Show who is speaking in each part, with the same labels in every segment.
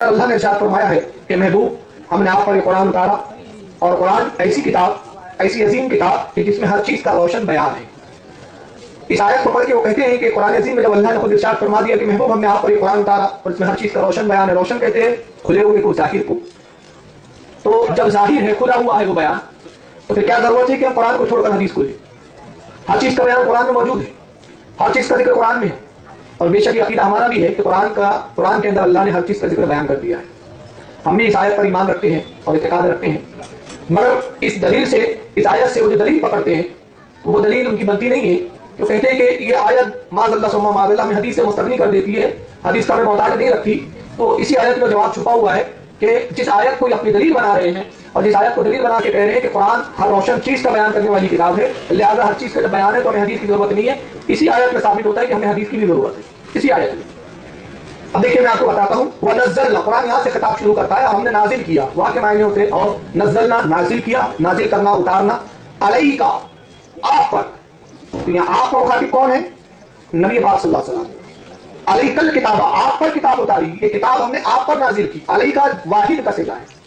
Speaker 1: اللہ نے ارشاد فرمایا ہے کہ محبوب ہم نے آپ پر یہ قرآن اتارا اور قرآن ایسی کتاب، ایسی عظیم کتاب کہ جس میں ہر چیز کا روشن بیان ہے۔ اس آیت کو پڑھ کے وہ کہتے ہیں کہ قرآن عظیم میں جب اللہ نے خود ارشاد فرما دیا کہ محبوب ہم نے آپ پر یہ قرآن اتارا اور اس میں ہر چیز کا روشن بیان ہے، روشن کہتے ہیں کھلے ہوئے کو، ظاہر کو، تو جب ظاہر ہے، کھلا ہوا ہے وہ بیان، تو پھر کیا ضرورت ہے کہ ہم قرآن کو چھوڑ کر حدیث کو لیں؟ ہر چیز کا بیان قرآن میں موجود ہے، ہر چیز کا ذکر قرآن میں ہے، اور بے شک یہ عقیدہ ہمارا بھی ہے کہ قرآن کے اندر اللہ نے ہر چیز کا ذکر بیان کر دیا ہے۔ ہم بھی اس آیت پر ایمان رکھتے ہیں اور اعتقاد رکھتے ہیں، مگر اس دلیل سے، اس آیت سے وہ جو دلیل پکڑتے ہیں وہ دلیل ان کی بنتی نہیں ہے۔ تو کہتے ہیں کہ یہ آیت معاذ اللہ ثم معاذ اللہ میں حدیث سے مستغنی کر دیتی ہے، حدیث کا میں محتاج نہیں رکھتی۔ تو اسی آیت میں جواب چھپا ہوا ہے کہ جس آیت کو یہ اپنی دلیل بنا رہے ہیں اور جس آیت کو دلیل بنا کے کہہ رہے ہیں کہ قرآن ہر روشن چیز کا بیان کرنے والی کتاب ہے، لہٰذا ہر چیز کا جب بیان ہے تو ہمیں حدیث کی ضرورت نہیں ہے، اسی آیت میں ثابت ہوتا ہے کہ ہمیں حدیث کی بھی ضرورت ہے، اسی آیت میں۔ اب دیکھیے میں آپ کو بتاتا ہوں، وَنَزَّلْنَا، قرآن یہاں سے خطاب شروع کرتا ہے، ہم نے نازل کیا، وہاں کے معنی ہوتے ہیں، اور نزلنا نازل کیا، نازل کرنا، اتارنا، علیہ، آپ پر، تو یہاں آپ کا مخاطب کون ہے؟ نبی پاک صلی اللہ علیہ وسلم۔ علیہ کل کتاب، آپ پر کتاب اتاری، یہ کتاب ہم نے آپ پر نازل کی، علیہ کا واحد کا صیغہ ہے،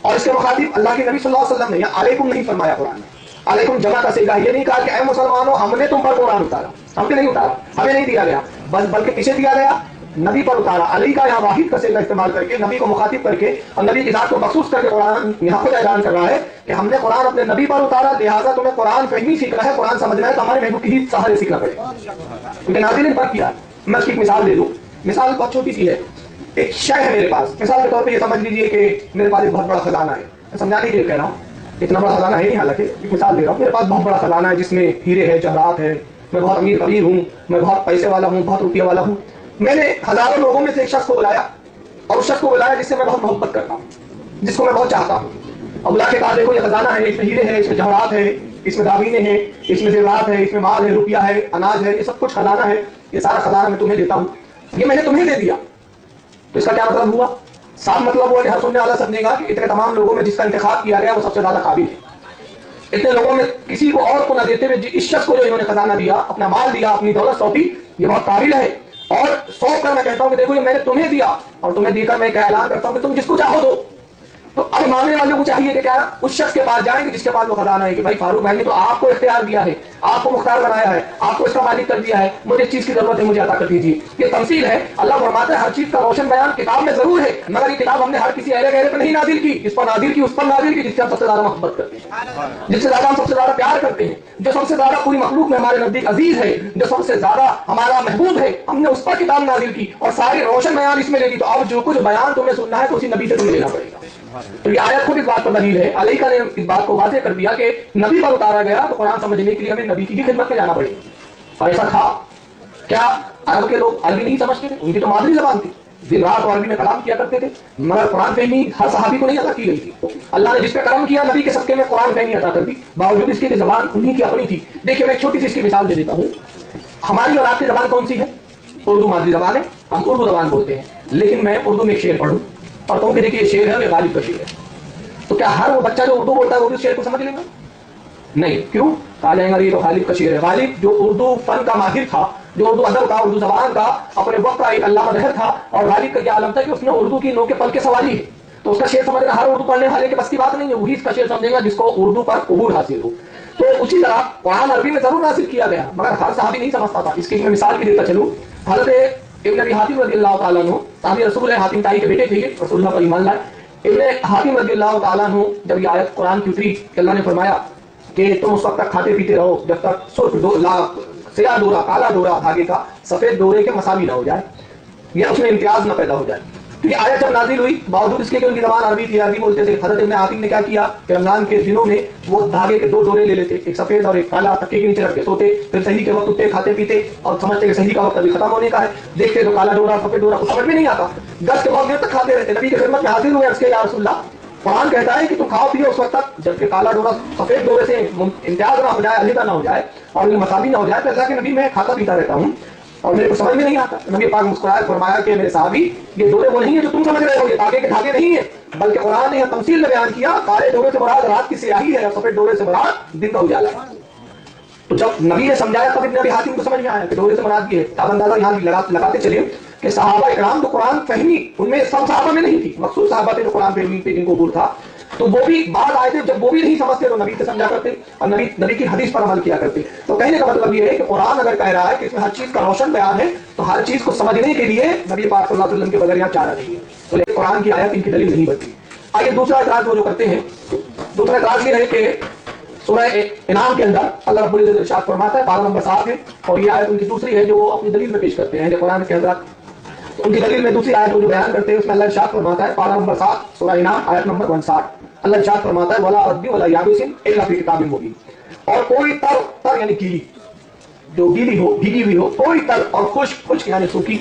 Speaker 1: اور اس کے مخاطب اللہ کے نبی صلی اللہ علیہ وسلم نے، یہاں علیکم نہیں فرمایا قرآن میں، علیکم جمع کا صیغہ، یہ نہیں کہا کہ اے مسلمانوں ہم نے تم پر قرآن اتارا، ہم پہ نہیں اتارا، ہمیں نہیں دیا گیا، بلکہ کسے دیا گیا؟ نبی پر اتارا۔ علی کا یہاں واحد کا صیغہ استعمال کر کے نبی کو مخاطب کر کے اور نبی کی ذات کو مخصوص کر کے قرآن یہاں خود اعلان کر رہا ہے کہ ہم نے قرآن اپنے نبی پر اتارا، لہٰذا تمہیں قرآن فہمی سیکھنا ہے، قرآن سمجھنا ہے تو ہمارے محبوب کی سہارے سیکھنا پڑے گا، کیونکہ نازل پر کیا۔ میں اس کی ایک مثال دے دوں، مثال بہت چھوٹی سی ہے۔ ایک شے ہے میرے پاس، مثال کے طور پہ یہ سمجھ لیجیے کہ میرے پاس ایک بہت بڑا خزانہ ہے، میں سمجھانے کے لیے کہہ رہا ہوں، اتنا بڑا خزانہ ہے نہیں، حالانکہ ایک مثال دے رہا ہوں، میرے پاس بہت بڑا خزانہ ہے جس میں ہیرے ہے، جواہرات ہے، میں بہت امیر قبیر ہوں، میں بہت پیسے والا ہوں، بہت روپیہ والا ہوں۔ میں نے ہزاروں لوگوں میں سے ایک شخص کو بلایا، اور اس شخص کو بلایا جس سے میں بہت محبت کرتا ہوں، جس کو میں بہت چاہتا ہوں، اور بلا کے کہا دیکھو یہ خزانہ ہے، اس میں ہیرے ہیں، اس میں جواہرات ہے، اس میں دابینے ہیں، اس میں زیورات ہے، اس میں مال ہے، روپیہ ہے، اناج ہے، یہ سب کچھ خزانہ ہے، یہ سارا خزانہ میں تمہیں دیتا ہوں، یہ میں نے تمہیں دے دیا۔ تو اس کا کیا مطلب ہوا؟ صاف مطلب ہوا کہ ہر سننے والا سمجھے گا کہ اتنے تمام لوگوں میں جس کا انتخاب کیا گیا وہ سب سے زیادہ قابل ہے۔ اتنے لوگوں میں کسی کو اور کو نہ دیتے ہوئے اس شخص کو جو انہوں نے خزانہ دیا، اپنا مال دیا، اپنی دولت سونپی، یہ بہت قابل ہے۔ اور سونپ کر میں کہتا ہوں کہ دیکھو یہ میں نے تمہیں دیا، اور تمہیں دے کر میں کیا اعلان کرتا ہوں کہ تم جس کو چاہو دو۔ تو اب مانگنے والوں کو چاہیے کہ کیا اس شخص کے پاس جائیں گے جس کے پاس وہ خزانہ ہے، کہ بھائی فاروق بھائی نے تو آپ کو اختیار دیا ہے، آپ کو مختار بنایا ہے، آپ کو اس کا مالک کر دیا ہے، مجھے اس چیز کی ضرورت ہے، مجھے عطا کر دیجیے۔ یہ تمثیل ہے۔ اللہ فرماتا ہے ہر چیز کا روشن بیان کتاب میں ضرور ہے، مگر یہ کتاب ہم نے ہر کسی اہل غیرے پہ نہیں نازل کی، اس پر نازل کی، اس پر نازل کی جس سے ہم سب سے زیادہ محبت کرتے ہیں، جس سے زیادہ ہم سب سے زیادہ پیار کرتے ہیں، جو سب سے زیادہ پوری مخلوق میں ہمارے نزدیک عزیز ہے، جو سب سے زیادہ ہمارا محبوب ہے، ہم نے اس پر کتاب نازل کی اور ساری روشن بیان اس میں لے لی۔ تو اب جو کچھ بیان تمہیں سننا ہے تو اسی نبی سے تمہیں لینا پڑے گا۔ تو یہ آیت خود اس بات پر دلیل ہے، علیہ کا نے اس بات کو واضح کر دیا کہ نبی پر اتارا گیا تو قرآن سمجھنے کے لیے ہمیں نبی کی خدمت میں جانا پڑے گا۔ اور ایسا تھا کیا عرب کے لوگ عربی نہیں سمجھتے تھے؟ ان کی تو مادری زبان تھی، دن رات عربی میں کلام کیا کرتے تھے، مگر قرآن فہمی ہر صحابی کو نہیں عطا کی گئی تھی۔ اللہ نے جس پہ کرم کیا نبی کے صدقے میں قرآن فہمی عطا کر دی، باوجود اس کے زبان انہی کی اپنی تھی۔ دیکھیے میں ایک چھوٹی سی اس کی مثال دے دیتا ہوں۔ ہماری اور آپ کی زبان کون سی ہے؟ اردو مادری زبان ہے، ہم اردو زبان بولتے ہیں، لیکن میں اردو میں ایک شعر پڑھوں اور تم کہ دیکھیے یہ شعر ہے اور یہ غالب کا شعر ہے، تو کیا ہر وہ بچہ جو اردو بولتا ہے وہ بھی شعر کو سمجھ لے گا؟ نہیں۔ کیوں؟ کہا جائے گا یہ تو غالب کا شعر ہے۔ غالب جو اردو فن کا ماہر تھا، جو اردو ادب کا، اردو زبان کا اپنے وقت کا ایک علامہ دہر تھا، اور غالب کا یہ عالم تھا کہ اس نے اردو کی نو کے پل کے سواری ہے، تو اس کا شعر سمجھنا ہر اردو پڑھنے والے کے بس کی بات نہیں ہے، وہی اس کا شعر سمجھے گا جس کو اردو پر عبور حاصل ہو۔ تو اسی طرح قرآن عربی میں ضرور نازل کیا گیا، مگر ہر صحابی نہیں سمجھتا تھا۔ اس کی میں مثال بھی دیتا چلوں۔ حضرت ابن ابی حاتم رضی اللہ تعالیٰ عنہ، صحابی رسول ہے، حاتم تائی کے بیٹے تھے، رسول اللہ پر ایمان لائے۔ ابن حاتم رضی اللہ تعالیٰ عنہ جب یہ آیت قرآن کی اتری کہ اللہ نے فرمایا کہ تم اس وقت تک کھاتے پیتے رہو جب تک سیاہ ڈورا، کالا ڈورا دھاگے کا سفید ڈورے کے مساوی نہ ہو جائے، یا اس میں امتیاز نہ پیدا ہو جائے۔ تو یہ آیت جب نازل ہوئی، باوجود اس کے کہ ان کی زبان عربی تھی، عربی بولتے تھے، حضرت ابن حاتم نے کیا کیا کہ رمضان کے دنوں میں وہ دھاگے کے 2 ڈورے لے لیتے، ایک سفید اور ایک کالا، تکے کے نیچے رکھ کے سوتے، پھر سحری کے وقت اٹھتے، کھاتے پیتے اور سمجھتے کہ سحری کا وقت ابھی ختم ہونے کا ہے، دیکھتے تو کالا ڈورا سفید ڈورا کچھ سمجھ میں نہیں آتا، دس کے بعد دیر تک کھاتے رہتے۔ نبی کی خدمت میں حاضر ہوئے، عرض کیا یا رسول اللہ، قرآن کہتا ہے کہ تم کھاؤ پیو اس وقت تک جب کہ کالا ڈورا سفید ڈورے سے امتیاز نہ ہو جائے، علیحدہ نہ ہو جائے اور مساوی نہ ہو جائے۔ تو اللہ کے نبی میں کھاتا پیتا رہتا ہوں اور میرے کو سمجھ میں نہیں آتا۔ نبی پاک مسکرائے، فرمایا کہ میرے صحابی یہ ڈورے وہ نہیں ہیں جو تم سمجھ رہے ہو، یہ دھاگے کے دھاگے نہیں ہیں، بلکہ قرآن نے یہ تمثیل میں بیان کیا، کالے ڈورے سے مراد رات کی سیاہی ہے اور سفید ڈورے سے مراد دن کا اجالا ہے۔ تو جب نبی نے سمجھایا تب ابن ابی حاتم کو سمجھ میں آیا کہ ڈورے سے مراد یہ ہے۔ اب اندازہ یہاں لگاتے چلے کہ صحابہ اکرام تو قرآن فہمی ان میں سب صحابہ میں نہیں تھی، مخصوص صحابہ تھے جو قرآن فہمی پہ جن کو عبور تھا، تو وہ بھی بعد آئے تھے جب وہ بھی نہیں سمجھتے تو نبی سے سمجھا کرتے اور نبی کی حدیث پر عمل کیا کرتے. تو کہنے کا مطلب یہ ہے کہ قرآن اگر کہہ رہا ہے کہ اس میں ہر چیز کا روشن بیان ہے تو ہر چیز کو سمجھنے کے لیے نبی پاک صلی اللہ علیہ وسلم کے بغیر یہاں چارہ نہیں ہے. تو لیکن قرآن کی آیت ان کی دلیل نہیں بنتی. آگے دوسرا اعتراض وہ جو کرتے ہیں، دوسرا اعتراض یہ ہے کہ سورہ انعام کے اندر اللہ رب العزت ارشاد فرماتا ہے، پارہ نمبر 7 ہے، اور یہ آیت ان کی دوسری ہے جو وہ اپنی دلیل میں پیش کرتے ہیں. قرآن کے حضرات ان کی دلیل میں دوسری آیت جو بیان کرتے ہیں اس میں اللہ ارشاد فرماتا ہے، پارہ نمبر 7 سورہ انعام آیت نمبر 59، اللہ ارشاد فرماتا ہے وَلَا رَدِّ وَلَا يَابِسٍ إِلَّا فِي كِتَابٍ مُبِينٍ. اور کوئی تر یعنی گیلی، جو گیلی ہو بھیگی ہوئی ہو، کوئی تر اور خشک یعنی سوکھی،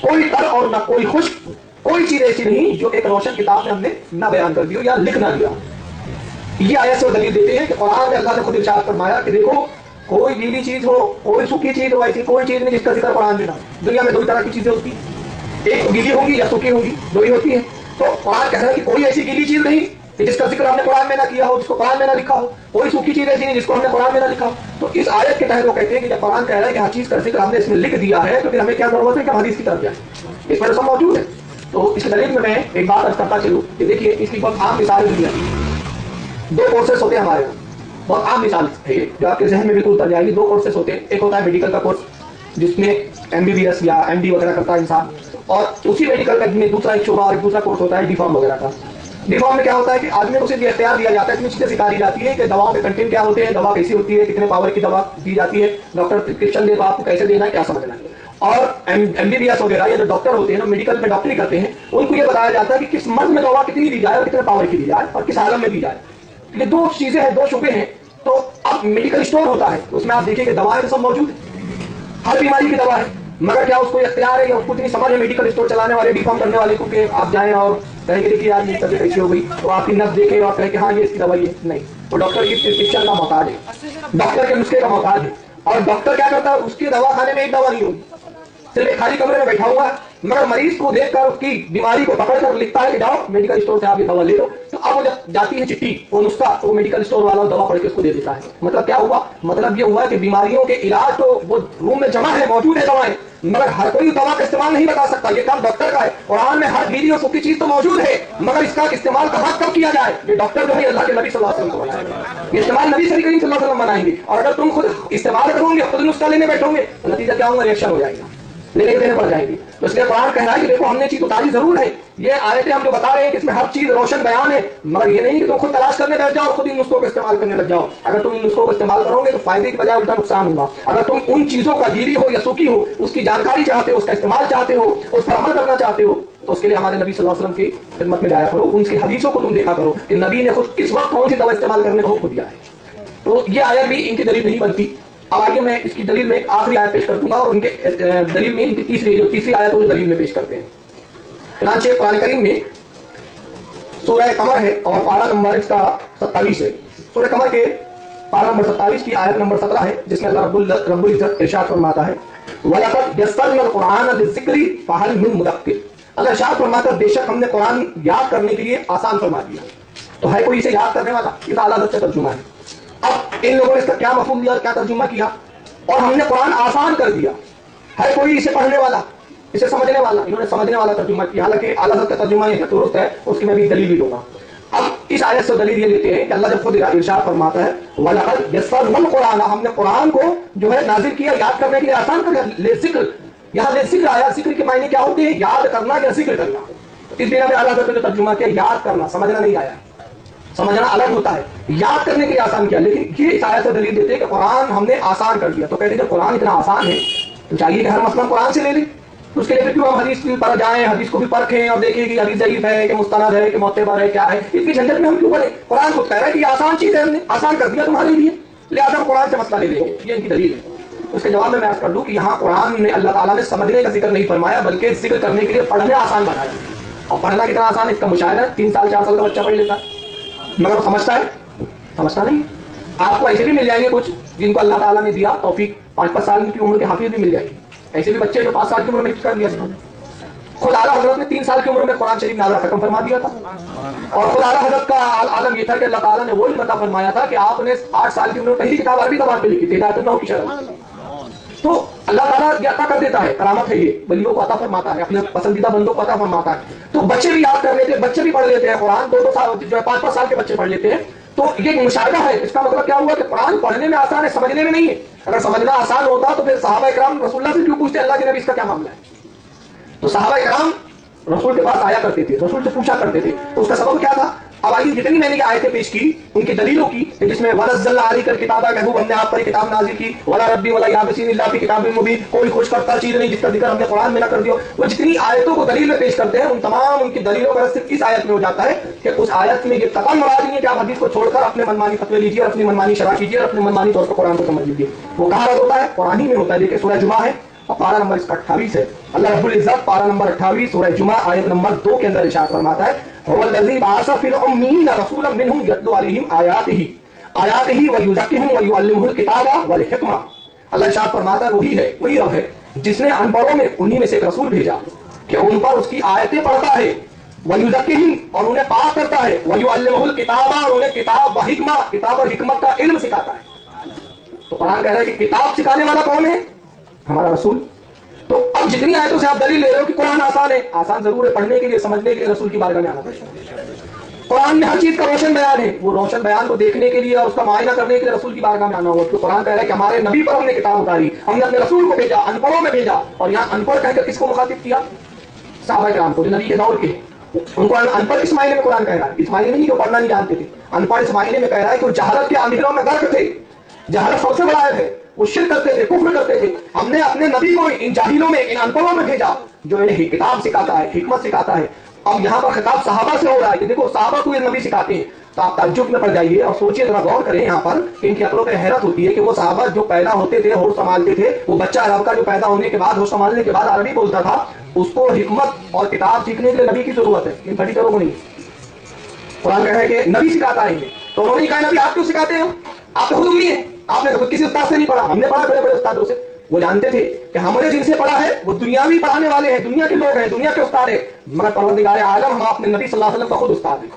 Speaker 1: کوئی تر اور نہ کوئی خشک، کوئی چیز ایسی نہیں جو ایک روشن کتاب میں ہم نے نہ بیان کر دی ہو یا لکھ نہ دیا. یہ آیت سے دلیل دیتے ہیں کہ قرآن میں اللہ نے خود ارشاد فرمایا کہ دیکھو کوئی گیلی چیز ہو، کوئی سوکھی چیز ہو، ایسی کوئی چیز نہیں جس کا ذکر قرآن میں نہ. دنیا میں دو طرح کی چیزیں ہوتی ہیں، ایک گیلی ہوگی یا سوکھی ہوگی، دو ہی ہوتی ہیں. تو قرآن کہہ رہا ہے کہ کوئی ایسی گیلی چیز نہیں کہ جس کا ذکر ہم نے قرآن میں نہ کیا ہو، جس کو قرآن میں نہ لکھا ہو، کوئی سوکھی چیز ایسی نہیں جس کو ہم نے قرآن میں نہ لکھا ہو. تو اس آیت کے تحت وہ کہتے ہیں کہ جب قرآن کہہ رہا ہے کہ ہر چیز کا ذکر ہم نے اس میں لکھ دیا ہے تو پھر ہمیں کیا ضرورت ہے کہ حدیث کی طرف جائیں، اس میں سب موجود ہے. تو اس دلیل میں ایک بات عرض کرتا چلوں کہ دیکھیے اس کی بہت عام مثال دنیا دو کورسز ہوتے ہیں ہمارے یہاں، بہت عام مثال ہے جو آپ کے ذہن میں بالکل اتر جائے گی. دو کورسز ہوتے ہیں، ایک ہوتا ہے میڈیکل کا کورس جس میں MBBS یا MD وغیرہ کرتا ہے انسان، اور اسی میڈیکل کا میں دوسرا ایک شعبہ اور ایک دوسرا کورس ہوتا ہے D.Pharm وغیرہ کا. D.Pharm میں کیا ہوتا ہے کہ آدمی کو صرف یہ اختیار دیا جاتا ہے، اتنی چیزیں سکھا دی جاتی ہے کہ دواؤں کے کنٹینٹ کیا ہوتے ہیں، دوا کیسی ہوتی ہے، کتنے پاور کی دوا دی جاتی ہے، ڈاکٹر پرسکرپشن دے تو آپ کو کیسے دینا ہے، کیا سمجھنا ہے. اور MBBS وغیرہ یا جو ڈاکٹر ہوتے ہیں نا میڈیکل میں ڈاکٹری کرتے ہیں، ان کو یہ بتایا جاتا ہے کہ کس مرض میں دوا کتنی دی جائے اور کتنے پاور کی دی جائے اور کس عالم میں دی جائے. یہ دو چیزیں ہیں، دو شعبے ہیں. تو اب میڈیکل اسٹور ہوتا ہے اس میں آپ دیکھیں کہ دوائیں سب موجود ہیں، ہر بیماری کی دوا ہے، مگر کیا اس کو اختیار ہے یا اس کو اتنی سمجھ ہے میڈیکل اسٹور چلانے والے D.Pharm کرنے والے کو کہ آپ جائیں اور کہیں کہ یار یہ طبیعت ایسی ہو گئی تو آپ کی نبض دیکھیں اور کہیں کہ ہاں یہ اس کی دوائی ہے؟ نہیں، وہ ڈاکٹر کی پرسکرپشن کا محتاج ہے، ڈاکٹر کے نسخے کا محتاج ہے. اور ڈاکٹر کیا کرتا ہے، اس کے دوا خانے میں ایک دوا نہیں ہوگی، صرف ایک خالی کمرے میں بیٹھا ہوا ہے، مگر مریض کو دیکھ کر اس کی بیماری کو پکڑ کر لکھتا ہے کہ جاؤ میڈیکل اسٹور سے آپ یہ دوا لے لو. تو اب وہ جب جاتی ہے چٹھی وہ نسخہ وہ میڈیکل اسٹور والا دوا پڑھ کے اس کو دے دیتا ہے. مطلب کیا ہوا، مطلب یہ ہوا کہ بیماریوں کے علاج تو وہ روم میں جمع ہے، موجود ہے دوائیں، مگر ہر کوئی دوا کا استعمال نہیں بتا سکتا، یہ کام ڈاکٹر کا ہے. قرآن میں ہر گیلی اور سوکھی چیز تو موجود ہے، مگر اس کا استعمال کہاں کب کیا جائے یہ ڈاکٹر جو ہے اللہ کے نبی صلی اللہ علیہ وسلم کو بتائیں گے، یہ استعمال نبی صلی اللہ علیہ وسلم بنائیں گے. اور اگر تم خود استعمال کرو گے، خود نسخہ لینے بیٹھو گے تو نتیجہ کیا ہوگا، ریئیکشن ہو جائے گا، لینے دینے پڑ جائیں گی. تو اس لیے قرآن کہہ رہا ہے کہ دیکھو ہم نے چیز اتاری ضرور ہے، یہ آیتیں ہم جو بتا رہے ہیں کہ اس میں ہر چیز روشن بیان ہے، مگر یہ نہیں کہ تم خود تلاش کرنے بیٹھ جاؤ اور خود ان نسخوں کو استعمال کرنے لگ جاؤ. اگر تم ان نسخوں کو استعمال کرو گے تو فائدے کی بجائے الٹا نقصان ہوگا. اگر تم ان چیزوں کا گیلی ہو یا سوکھی ہو اس کی جانکاری چاہتے ہو، اس کا استعمال چاہتے ہو، اس پر عمل کرنا چاہتے ہو، تو اس کے لیے ہمارے نبی صلی اللہ علیہ وسلم کی خدمت میں جایا کرو، ان کی حدیثوں کو تم دیکھا کرو کہ نبی نے خود کس وقت کون سی دوا استعمال کرنے کو دیا ہے. تو یہ آیت بھی ان کی دلیل نہیں بنتی. اب آگے میں اس کی دلیل میں ایک آخری آیت پیش کر دوں گا اور ان کے دلیل میں ان کی تیسری آیت وہ دلیل میں پیش کرتے ہیں. چنانچہ قرآن کریم میں سورہ قمر ہے اور پارہ نمبر اس کا 27 ہے. سورہ قمر کے پارہ نمبر 27 کی آیت نمبر 17 ہے جس میں اللہ رب العزت ارشاد فرماتا ہے وَلَقَدْ يَسَّرْنَا الْقُرْآنَ لِلذِّكْرِ فَهَلْ مِن مُدَّكِّرٍ. اللہ ارشاد فرماتا ہے بے شک ہم نے قرآن یاد کرنے کے لیے آسان فرما دیا. تو ہے کوئی اسے یاد کرنے والا؟ یہ اعلیٰ حضرت کا ترجمہ ہے. اب ان لوگوں نے اس کا کیا مفہوم لیا اور کیا ترجمہ کیا، اور ہم نے قرآن آسان کر دیا، ہے کوئی اسے پڑھنے والا، اسے سمجھنے والا؟ انہوں نے سمجھنے والا ترجمہ کیا، حالانکہ اعلیٰ حضرت کا ترجمہ یہ درست ہے، اس کی میں بھی دلیل بھی دوں گا. اب اس آیت سے دلیل یہ لیتے ہیں کہ اللہ جب خود ارشاد فرماتا ہے وَلَقَدْ يَسَّرْنَا الْقُرْآنَ، ہم نے قرآن کو جو ہے نازل کیا، یاد کرنے کے لیے آسان کر دیا. لِذِکْر، یہاں لِذِکْر آیا، ذکر کے معنی کیا ہوتے ہیں، یاد کرنا یا ذکر کرنا. اس بنا میں اعلیٰ حضرت نے ترجمہ کیا یاد کرنا، سمجھنا نہیں آیا، سمجھنا الگ ہوتا ہے، یاد کرنے کے لیے آسان کیا. لیکن یہ اس آیت سے دلیل دیتے ہیں کہ قرآن ہم نے آسان کر دیا. تو کہتے ہیں کہ قرآن اتنا آسان ہے تو چاہیے کہ ہر مسئلہ قرآن سے لے لیں. اس کے لیے پھر کیوں ہم حدیث پر جائیں، حدیث کو بھی پرکھیں اور دیکھیں کہ حدیث ضعیف ہے کہ مستند ہے کہ معتبر ہے کیا ہے، اس کی جھنجٹ میں ہم کیوں پڑیں. قرآن خود کہہ رہا ہے کہ یہ آسان چیز ہے، ہم نے آسان کر دیا تمہارے لیے، لہٰذا ہم قرآن سے مسئلہ لے لیں. یہ ان کی دلیل ہے. اس کے جواب میں عرض کر دوں کہ یہاں قرآن میں اللہ تعالیٰ نے سمجھنے کا ذکر نہیں فرمایا بلکہ ذکر کرنے کے لیے پڑھنا آسان بنایا. اور پڑھنا کتنا آسان ہے اس کا مشاہدہ 3 سال 4 سال کا بچہ پڑھ لیتا ہے، مگر وہ سمجھتا ہے؟ سمجھتا نہیں. آپ کو ایسے بھی مل جائیں گے کچھ جن کو اللہ تعالیٰ نے دیا توفیق، 5-5 سال کی عمر کے حافظ بھی مل جائے گی. ایسے بھی بچے جو 5 سال کی عمر میں کر دیا. خود اعلیٰ حضرت نے 3 سال کی عمر میں قرآن شریف نازل ختم فرما دیا تھا. اور خود اعلیٰ حضرت کا عالم یہ تھا کہ اللہ تعالیٰ نے وہی عطا فرمایا تھا کہ آپ نے 8 سال کی عمر میں پہلی کتاب عربی زبان پہ لکھی تھی، ہدایت النحو کی شرح. تو اللہ تعالیٰ یہ عطا کر دیتا ہے، کرامت ہے، یہ ولیوں کو عطا فرماتا ہے، اپنے پسندیدہ بندوں کو عطا فرماتا ہے. تو بچے بھی یاد کر لیتے ہیں، بچے بھی پڑھ لیتے ہیں قرآن، 2 سال جو ہے 5 سال کے بچے پڑھ لیتے ہیں. تو یہ مشاہدہ ہے. اس کا مطلب کیا ہوا کہ قرآن پڑھنے میں آسان ہے، سمجھنے میں نہیں ہے. اگر سمجھنا آسان ہوتا تو پھر صحابہ کرام رسول اللہ سے کیوں پوچھتے اللہ کے نبی اس کا کیا معاملہ ہے؟ تو صحابہ کرام رسول کے پاس آیا کرتے تھے، رسول سے پوچھا کرتے تھے. تو اس کا سبب کیا تھا؟ اب آئیے جتنی میں نے آیتیں پیش کی ان کی دلیلوں کی، جس میں وَنَزَّلْنَا عَلَيْكَ الْكِتَابَ، محبوب ہم نے آپ پر کتاب نازل کی، وَلَا رَبِّ وَلَا يَعْبَسِينِ إِلَّا فِي كِتَابٍ مُبِينٍ، کوئی خوش کرتا چیز نہیں جس کا ذکر ہم نے قرآن میں نہ کر دیا. وہ جتنی آیتوں کو دلیل میں پیش کرتے ہیں ان تمام ان کی دلیلوں کا صرف اس آیت میں ہو جاتا ہے کہ اس آیت میں یہ قطعاً مراد نہیں ہے کہ آپ حدیث کو چھوڑ کر اپنے منمانی فتوے لیجیے اور اپنی منمانی شرح کیجیے اور اپنے منمانی طور پر قرآن کو سمجھ لیجیے. وہ کہاں رد ہوتا ہے؟ قرآن ہی میں ہوتا ہے. دیکھیں سورہ جمعہ ہے اور پارہ نمبر اس کا 28 ہے. اللہ رب العزت پارہ نمبر 28 سورہ جمعہ آیت نمبر 2 کے اندر ارشاد فرماتا ہے هو الذی بعث فی الأمیین رسولا منهم یتلو علیہم آیاتہ ویزکیہم ویعلمہم الکتاب والحکمہ. اللہ ارشاد فرماتا ہے وہی رب ہے جس نے ان پڑھوں میں انہی میں سے ایک رسول بھیجا کہ ان پر اس کی آیتیں پڑھتا ہے، ویزکیہم اور انہیں پاک کرتا ہے، ویعلمہم الکتاب اور انہیں کتاب و حکمہ، کتاب اور حکمت کا علم سکھاتا ہے. تو قرآن کہہ رہا ہے کہ کتاب سکھانے والا کون ہے؟ ہمارا رسول. تو اب جتنی آیتوں سے آپ دلیل لے رہے ہو کہ قرآن آسان ہے، آسان ضرور ہے، پڑھنے کے لیے سمجھنے کے لیے رسول کی بارگاہ میں آنا پڑتا ہے. قرآن میں ہر چیز کا روشن بیان ہے، وہ روشن بیان کو دیکھنے کے لیے اور اس کا معائنہ کرنے کے لیے رسول کی بارگاہ میں آنا ہوگا. تو قرآن کہہ رہا ہے کہ ہمارے نبی پر ہم نے کتاب اتاری، ہم نے اپنے رسول کو بھیجا، ان پڑھوں میں بھیجا. اور یہاں ان پڑھ کہہ کر کس کو مخاطب کیا؟ صحابہ کرام کو جو نبی کے دور کے. ان کو ان پڑھ اس معنی میں قرآن کہہ رہا ہے، اس معنی میں نہیں کہ پڑھنا نہیں جانتے تھے. ان پڑھ اس معنی میں کہہ رہا ہے کہ وہ جہالت کے اندھیروں میں غرق تھے، جہالت سب سے بڑا ہے، وہ شرک کرتے تھے، کفر کرتے تھے. ہم نے اپنے نبی کو ان جاہلوں میں، ان ان پڑھوں میں بھیجا جو انہیں کتاب سکھاتا ہے، حکمت سکھاتا ہے. اب یہاں پر خطاب صحابہ سے ہو رہا ہے کہ دیکھو صحابہ کو یہ نبی سکھاتے ہیں. تو آپ تعجب میں پڑ جائیے اور سوچیے، ذرا غور کریں یہاں پر کہ ان کی عقلوں پہ حیرت ہوتی ہے کہ وہ صحابہ جو پیدا ہوتے تھے ہوش سنبھالتے تھے، وہ بچہ عرب کا جو پیدا ہونے کے بعد ہوش سنبھالنے کے بعد عربی بولتا تھا، اس کو حکمت اور کتاب سیکھنے کے لیے نبی کی ضرورت ہے. ان بڑی کو نہیں. قرآن کہتا ہے کہ نبی سکھاتا ہے. تو انہوں نے کہا نبی آپ کیوں سکھاتے ہیں؟ آپ تو خود امّی ہیں، آپ نے کسی استاد سے نہیں پڑھا، ہم نے پڑھا بڑے بڑے استادوں سے. وہ جانتے تھے کہ ہم نے جن سے پڑھا ہے وہ دنیاوی پڑھانے والے ہیں، دنیا کے لوگ ہیں، دنیا کے استاد ہیں، مگر پروردگار عالم ہم اپنے نبی صلی اللہ علیہ وسلم کا خود استاد ہیں.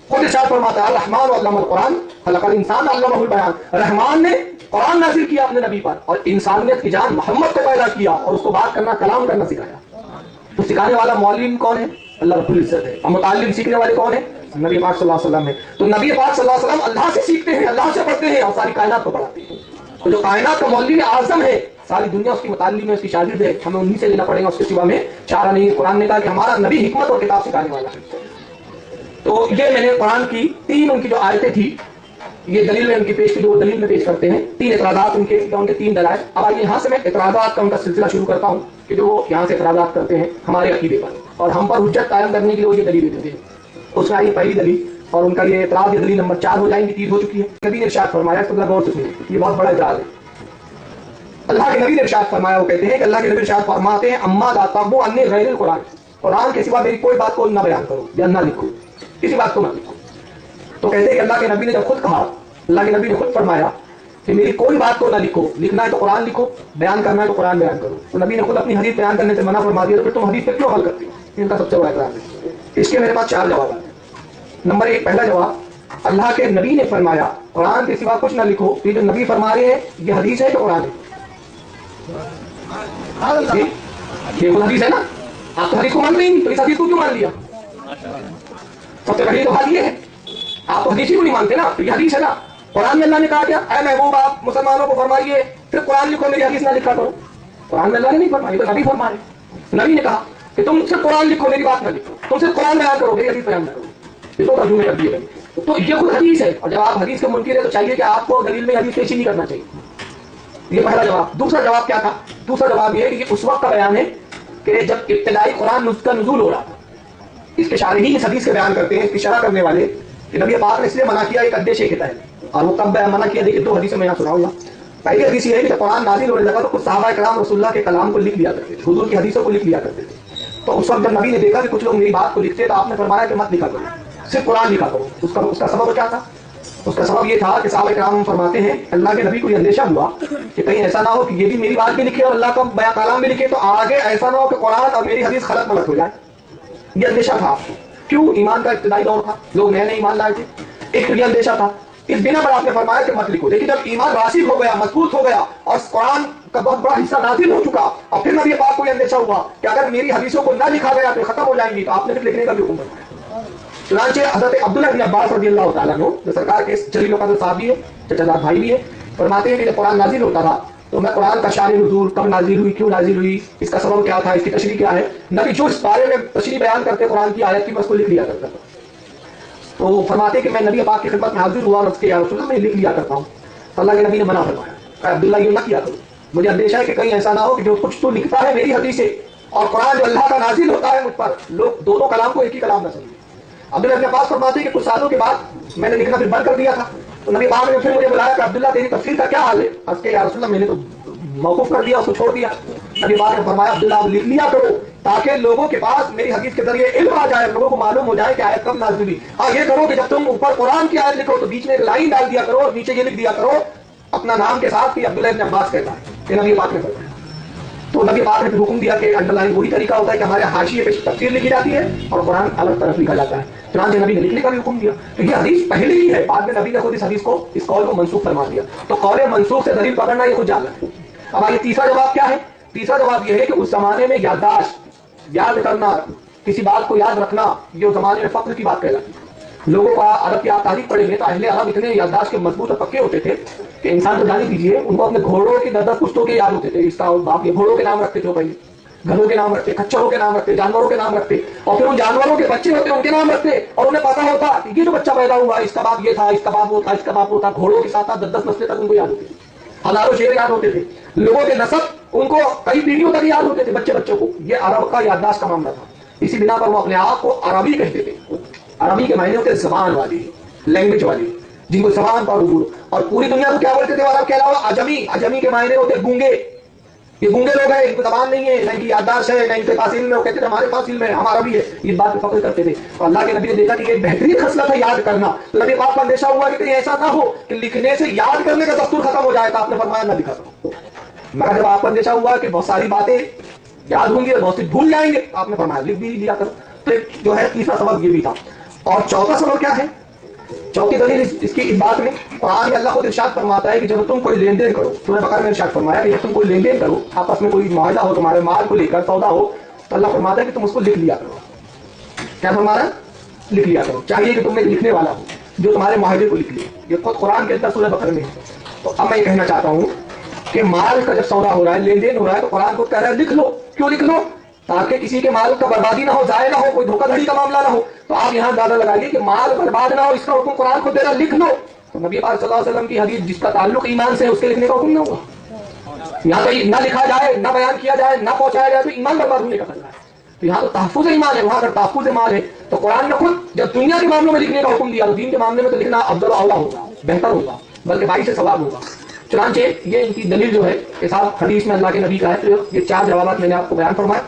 Speaker 1: خود ارشاد فرماتا ہے الرحمن علم القرآن خلق الانسان علمہ البیان. رحمان نے قرآن نازل کیا اپنے نبی پر اور انسانیت کی جان محمد کو پیدا کیا اور اس کو بات کرنا، کلام کرنا سکھایا. تو سکھانے والا معلم کون ہے؟ اللہ رب العزت ہے. اور متعلم سیکھنے والے کون ہیں؟ نبی پاک صلی اللہ علیہ وسلم ہے. تو نبی پاک صلی اللہ علیہ وسلم اللہ سے سیکھتے ہیں، اللہ سے پڑھتے ہیں اور ساری کائنات کو پڑھاتے ہیں. تو جو کائنات کا معلم اعظم ہے، ساری دنیا اس کی متعلم ہے، اس کی شاگرد ہے، ہمیں انہی سے لینا پڑے گا، اس کے سوا میں چارہ نہیں. قرآن نے کہا کہ ہمارا نبی حکمت اور کتاب سکھانے والا ہے. تو یہ میں نے قرآن کی 3 ان کی جو آیتیں تھی یہ دلیل میں ان کی پیش کی، جو دلیل میں پیش کرتے ہیں. 3 اعتراضات ان کے 3 دلائل. اب آئیے یہاں سے میں اعتراضات کا ان کا سلسلہ شروع کرتا ہوں کہ جو وہ یہاں سے اعتراضات کرتے ہیں ہمارے عقیدے پر اور ہم پر حجت قائم کرنے کے لیے وہ یہ دلیل دیتے ہیں. اس میں آئی پہلی دلیل اور ان کا یہ اعتراض، یہ دلیل نمبر 4 ہو جائیں گی، 3 ہو چکی ہے. نبی نے ارشاد فرمایا، اس کو غور سے سنیں، یہ بہت بڑا اعتراض ہے. اللہ کے نبی نے ارشاد فرمایا، وہ کہتے ہیں کہ اللہ کے نبی ارشاد فرماتے ہیں اما لا تغبو عنی غیر القرآن، قرآن کے سوا میری کوئی بات کو نہ بیان کرو یا نہ لکھو، کسی بات کو نہ لکھو. تو کہتے ہیں کہ اللہ کے نبی نے جب خود کہا، اللہ کے نبی نے خود فرمایا کہ میری کوئی بات کو نہ لکھو، لکھنا ہے تو قرآن لکھو، بیان کرنا ہے تو قرآن بیان کرو. تو نبی نے خود اپنی حدیث بیان کرنے سے منع فرما دیا، تو پھر تم حدیث پہ کیوں عمل کرتے ہو؟ ان کا سب سے بڑا اعتراض ہے. اس کے میرے پاس 4 جواب ہیں. نمبر 1، پہلا جواب، اللہ کے نبی نے فرمایا قرآن کے سوا کچھ نہ لکھو. یہ جو نبی فرما رہے ہیں یہ حدیث ہے کہ قرآن ہے؟ یہ خود حدیث ہے نا. آپ تو حدیث کو مان رہے نہیں، تو اس حدیث کو کیوں مان لیا؟ سب سے پہلی تو بات یہ ہے، آپ تو حدیث ہی کو نہیں مانتے نا. تو یہ حدیث ہے نا. قرآن میں اللہ نے کہا کیا؟ اے محبوب آپ مسلمانوں کو فرمائیے پھر قرآن لکھو، میری حدیث نہ لکھا کرو. قرآن میں اللہ نے نہیں فرمایا، تو نبی فرما رہے. نبی نے کہا کہ تم صرف قرآن لکھو، میری بات نہ لکھو، تم صرف قرآن بیان کرو، میری حدیث بیان نہ کرو. یہ تو ترجمے کر دیے گئے. تو یہ خود حدیث ہے، اور جب آپ حدیث کے منکر ہیں تو چاہیے کہ آپ کو دلیل میں حدیث پیش ہی نہیں کرنا چاہیے. یہ پہلا جواب. دوسرا جواب کیا تھا؟ دوسرا جواب یہ ہے کہ اس وقت کا بیان ہے کہ جب ابتدائی قرآن کا نزول ہو رہا تھا. اس کے شارحین اس حدیث کے بیان کرتے ہیں، اس کی شرح کرنے والے، کہ نبی پاک نے اس لیے منع کیا ایک ادیشے کے تحت. اور وہ کب منع کیا؟ دیکھیے 2 حدیثیں میں یہاں سناؤں گا. پہلی حدیث یہ ہے کہ جب قرآن نازل ہونے لگا تو کچھ صحابہ کرام رسول اللہ کے کلام کو لکھ لیا کرتے تھے، حضور کی حدیثوں کو لکھ لیا کرتے تھے. تو اس وقت جب نبی نے دیکھا کہ کچھ لوگ میری بات کو لکھتے تو آپ نے فرمایا کہ مت لکھا کرو، صرف قرآن لکھا کرو. اس کا سبب کیا تھا؟ اس کا سبب یہ تھا کہ صحابہ کرام فرماتے ہیں اللہ کے نبی کو یہ اندیشہ ہوا کہ کہیں ایسا نہ ہو کہ یہ بھی میری بات بھی لکھے اور اللہ کا بیان کلام بھی لکھے، تو آگے ایسا نہ ہو کہ قرآن اور میری حدیث خلط ملط ہو جائے. یہ اندیشہ تھا. کیوں؟ ایمان کا ابتدائی دور تھا، لوگ نئے نئے ایمان لائے تھے. ایک تو یہ اندیشہ تھا. اس بنا پر آپ نے فرمایا کہ مت لکھو. لیکن جب ایمان راسخ ہو گیا، مضبوط ہو گیا اور قرآن کا بہت بڑا حصہ نازل ہو چکا، اور پھر نبی پاک کو یہ اندیشہ ہوا کہ اگر میری حدیثوں کو نہ لکھا گیا تو ختم ہو جائیں گی، تو آپ نے پھر لکھنے کا بھی حکم فرمایا. چنانچہ حضرت عبداللہ بن عباس رضی اللہ تعالیٰ عنہ جو سرکار کے جلیل القدر صحابی ہے، چچا زاد بھائی بھی ہے، فرماتے ہیں کہ جب قرآن نازل ہوتا تھا تو میں قرآن کا شان نزول، کب نازل ہوئی، کیوں نازل ہوئی، اس کا سبب کیا تھا، اس کی تشریح کیا ہے، نبی جو اس بارے میں تشریح بیان کرتے قرآن کی آیت کی میں اس کو لکھ لیا کرتا تھا. تو فرماتے کہ میں نبی پاک کی خدمت میں حاضر ہوا اور اس کے یا رسول اللہ میں لکھ لیا کرتا ہوں. تو اللہ کے نبی نے منع فرمایا کہ عبداللہ یہ نہ کیا کرو، مجھے اندیشہ ہے کہ کہیں ایسا نہ ہو کہ جو کچھ تو لکھتا ہے میری حدیث سے اور قرآن جو اللہ کا نازل ہوتا ہے مجھ پر، لوگ دونوں کلام کو ایک ہی کلام نہ سمجھیں. عبداللہ ابن عباس فرماتے ہیں کہ کچھ سالوں کے بعد میں نے لکھنا پھر بند کر دیا تھا. تو نبی پاک نے پھر مجھے بلایا کہ عبداللہ تیری تفسیر کا کیا حال ہے؟ اس کے یا رسول اللہ میں نے تو موقوف کر دیا، اس کو چھوڑ دیا. نبی پاک نے فرمایا عبداللہ آپ لکھ لیا کرو تاکہ لوگوں کے پاس میری حدیث کے ذریعے علم آ جائے، لوگوں کو معلوم ہو جائے کہ آیت کب نازل ہوئی. ہاں یہ کرو کہ جب تم اوپر قرآن کی آیت لکھو تو بیچ میں ایک لائن ڈال دیا کرو اور نیچے یہ لکھ دیا کرو اپنا نام کے ساتھ کہ عبداللہ ابن عباس کہتا ہے. یہ نبی پاک نے فرمایا. تو نبی پاک نے حکم دیا کہ انڈر لائن وہی طریقہ ہوتا ہے کہ ہمارے حاشیے پہ تفسیر لکھی جاتی ہے اور قرآن الگ طرف لکھا جاتا ہے. چنانچہ نبی نے لکھنے کا بھی حکم دیا. تو یہ حدیث پہلے ہی ہے، بعد میں نبی نے خود اس حدیث کو، اس قول کو منسوخ فرما دیا. تو قول منسوخ سے دلیل پکڑنا یہ خود جاننا ہے. اب آئیے تیسرا جواب کیا ہے؟ تیسرا جواب یہ ہے کہ اس زمانے میں یادداشت، یاد کرنا، کسی بات کو یاد رکھنا، یہ اس زمانے میں فخر کی بات کہلاتی ہے. لوگوں کا عرب کی آپ تاریخ پڑھیں گے تو اہل عرب اتنے یادداشت کے مضبوط اور پکے ہوتے تھے کہ انسان کو جانے دیجیے ان کو اپنے گھوڑوں کی 10 پشتوں کے یاد ہوتے تھے. اس کا باپ یہ گھوڑوں کے نام رکھتے تھے، پہلے گھروں کے نام رکھتے، کچھروں کے نام رکھتے، جانوروں کے نام رکھتے، اور پھر ان جانوروں کے بچے ہوتے ان کے نام رکھتے، اور انہیں پتا ہوتا کہ یہ جو بچہ پیدا ہوا اس کا باپ یہ تھا، اس کا باپ وہ تھا، اس کا باپ وہ تھا. گھوڑوں کے ساتھ 10 نسلیں تک ان کو یاد ہوتی تھی، ہزاروں شعر یاد ہوتے تھے. لوگوں کے نسب ان کو کئی پیڑھیوں تک یاد ہوتے تھے، بچوں کو. یہ عرب کا یادداشت کا معاملہ تھا. اسی بنا پر وہ اپنے آپ کو عربی کہتے تھے. عربی کے معنی ہوتے زبان والی، لینگویج والی، جن کو زبان پر عبور. اور پوری دنیا کو کیا بولتے تھے عرب کے علاوہ؟ عجمی. عجمی کے معنی ہوتے گونگے. یہ گونگے لوگ ہیں، ان کو زبان نہیں ہے، نہ ان کی یادداشت ہے، نہ ان کے پاس علم ہے. وہ کہتے تھے ہمارے پاس علم ہے، ہم عربی ہے. یہ بات پہ فخر کرتے تھے. اور اللہ کے نبی نے دیکھا کہ یہ بہترین خصلت ہے یاد کرنا. تو نبی پاک کو اندیشہ ہوا کہ کہیں ایسا نہ ہو کہ لکھنے سے یاد کرنے کا دستور ختم ہو جائے. تو آپ نے فرمایا نہ لکھا کرو. مگر جب آپ کو اندیشہ ہوا کہ بہت ساری باتیں یاد ہوں گی اور بہت سی بھول جائیں گے، آپ نے فرمایا لکھ بھی لیا کرو. تو جو ہے تیسرا سبب یہ بھی تھا. اور چوتھا سبب کیا ہے؟ چوتھی دلیل اس کی اس بات میں قرآن میں اللہ خود ارشاد فرماتا ہے کہ جب تم کوئی لین دین کرو، سورہ بقرہ میں ارشاد فرمایا کہ جب تم کوئی لین دین کرو، آپس میں کوئی معاہدہ ہو، تمہارے مال کو لے کر سودا ہو، تو اللہ فرماتا ہے کہ تم اس کو لکھ لیا کرو. کیا فرمایا؟ لکھ لیا کرو. چاہیے کہ تم ایک لکھنے والا ہو جو تمہارے معاہدے کو لکھ لے. یہ خود قرآن کے اندر سورہ بقرہ میں ہے. تو اب میں یہ کہنا چاہتا ہوں کہ مال کا جب سودا ہو رہا ہے، لین دین ہو رہا ہے، تو قرآن کو کہہ رہا ہے لکھ لو. کیوں لکھ لو؟ تاکہ کسی کے مال کا بربادی نہ ہو، ضائع نہ ہو، کوئی دھوکہ دھڑی کا معاملہ نہ ہو. تو آپ یہاں اندازہ لگائیے کہ مال برباد نہ ہو، اس کا حکم قرآن کو دے رہا لکھ لو. تو نبی پاک صلی اللہ علیہ وسلم کی حدیث جس کا تعلق ایمان سے، اس کے لکھنے کا حکم نہ ہوا. یہاں پہ نہ لکھا جائے، نہ بیان کیا جائے، نہ پہنچایا جائے تو ایمان برباد ہونے کا خطرہ ہے. تو یہاں تو تحفظ ایمان ہے، وہاں اگر تحفظ مال ہے تو قرآن نے خود جب دنیا کے معاملوں میں لکھنے کا حکم دیا تو دین کے معاملے میں تو لکھنا افضل و اولا ہوگا، بہتر ہوگا، بلکہ باعث سے ثواب ہوگا. چنانچہ یہ ان کی دلیل جو ہے کہ صاحب حدیث میں اللہ کے نبی کا ہے. تو یہ 4 جوابات میں نے آپ کو بیان فرمایا.